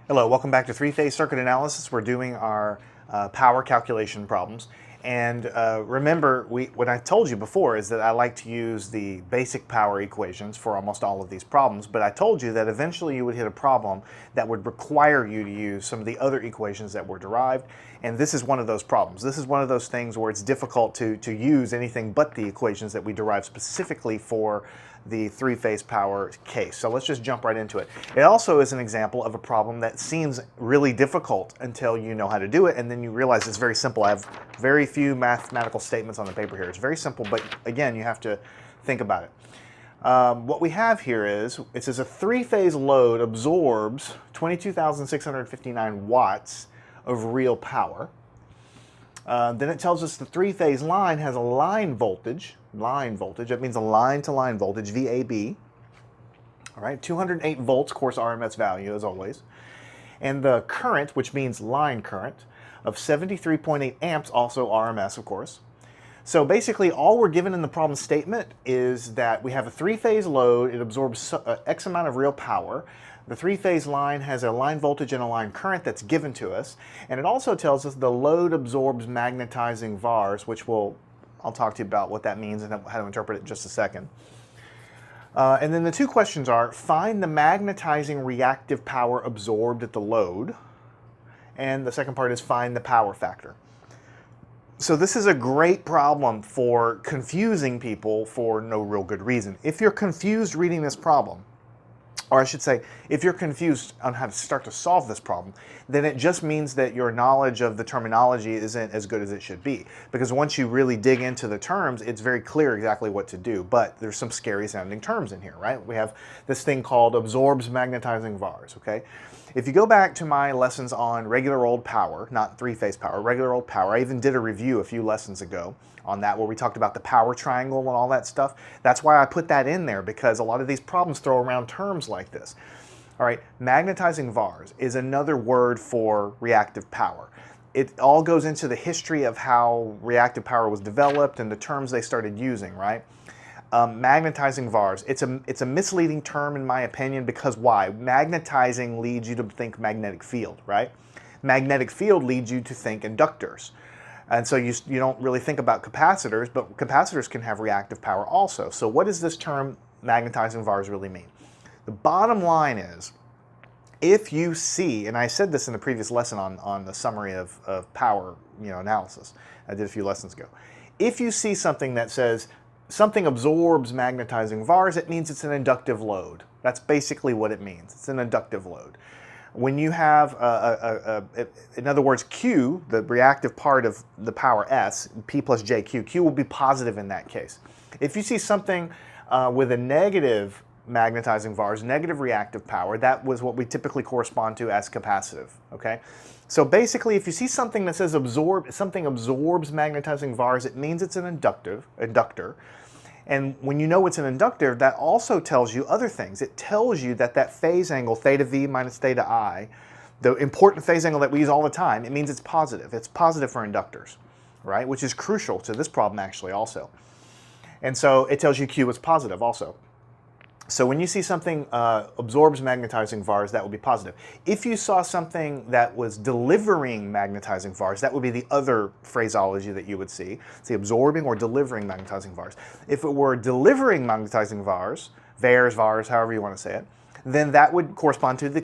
Hello, welcome back to three-phase circuit analysis. We're doing our power calculation problems. And remember, what I told you before is that I like to use the basic power equations for almost all of these problems, but I told you that eventually you would hit a problem that would require you to use some of the other equations that were derived, and this is one of those problems. This is one of those things where it's difficult to use anything but the equations that we derived specifically for the three-phase power case. So let's just jump right into it. It also is an example of a problem that seems really difficult until you know how to do it, and then you realize it's very simple. I have very few mathematical statements on the paper here. It's very simple, but again, you have to think about it. What we have here is, it says a three-phase load absorbs 22,659 watts of real power. Then it tells us the three-phase line has a line voltage, that means a line-to-line voltage, VAB. All right, 208 volts, of course, RMS value as always. And the current, which means line current, of 73.8 amps, also RMS, of course. So basically, all we're given in the problem statement is that we have a three-phase load, it absorbs X amount of real power. The three-phase line has a line voltage and a line current that's given to us. And it also tells us the load absorbs magnetizing VARs, which I'll talk to you about what that means and how to interpret it in just a second. And then the two questions are, find the magnetizing reactive power absorbed at the load. And the second part is find the power factor. So this is a great problem for confusing people for no real good reason. If you're confused reading this problem, or I should say, if you're confused on how to start to solve this problem, then it just means that your knowledge of the terminology isn't as good as it should be. Because once you really dig into the terms, it's very clear exactly what to do. But there's some scary sounding terms in here, right? We have this thing called absorbs magnetizing VARs, okay? If you go back to my lessons on regular old power, not three-phase power, regular old power, I even did a review a few lessons ago on that where we talked about the power triangle and all that stuff. That's why I put that in there, because a lot of these problems throw around terms like this. All right, magnetizing VARs is another word for reactive power. It all goes into the history of how reactive power was developed and the terms they started using, right? Magnetizing VARs, it's a misleading term in my opinion, because why? Magnetizing leads you to think magnetic field, right? Magnetic field leads you to think inductors. And so you don't really think about capacitors, but capacitors can have reactive power also. So what does this term magnetizing VARs really mean? The bottom line is, if you see, and I said this in the previous lesson on the summary of power analysis, I did a few lessons ago. If you see something that says something absorbs magnetizing VARs, it means it's an inductive load. That's basically what it means. It's an inductive load. When you have, in other words, Q, the reactive part of the power S, P plus JQ, Q will be positive in that case. If you see something with a negative magnetizing VARs, negative reactive power, that was what we typically correspond to as capacitive, okay? So basically, if you see something that says something absorbs magnetizing VARs, it means it's an inductor. And when you know it's an inductor, that also tells you other things. It tells you that phase angle, theta V minus theta I, the important phase angle that we use all the time, it means it's positive. It's positive for inductors, right? Which is crucial to this problem actually also. And so it tells you Q is positive also. So when you see something absorbs magnetizing VARs, that would be positive. If you saw something that was delivering magnetizing VARs, that would be the other phraseology that you would see. See, absorbing or delivering magnetizing VARs. If it were delivering magnetizing VARs, VARs, however you want to say it, then that would correspond to the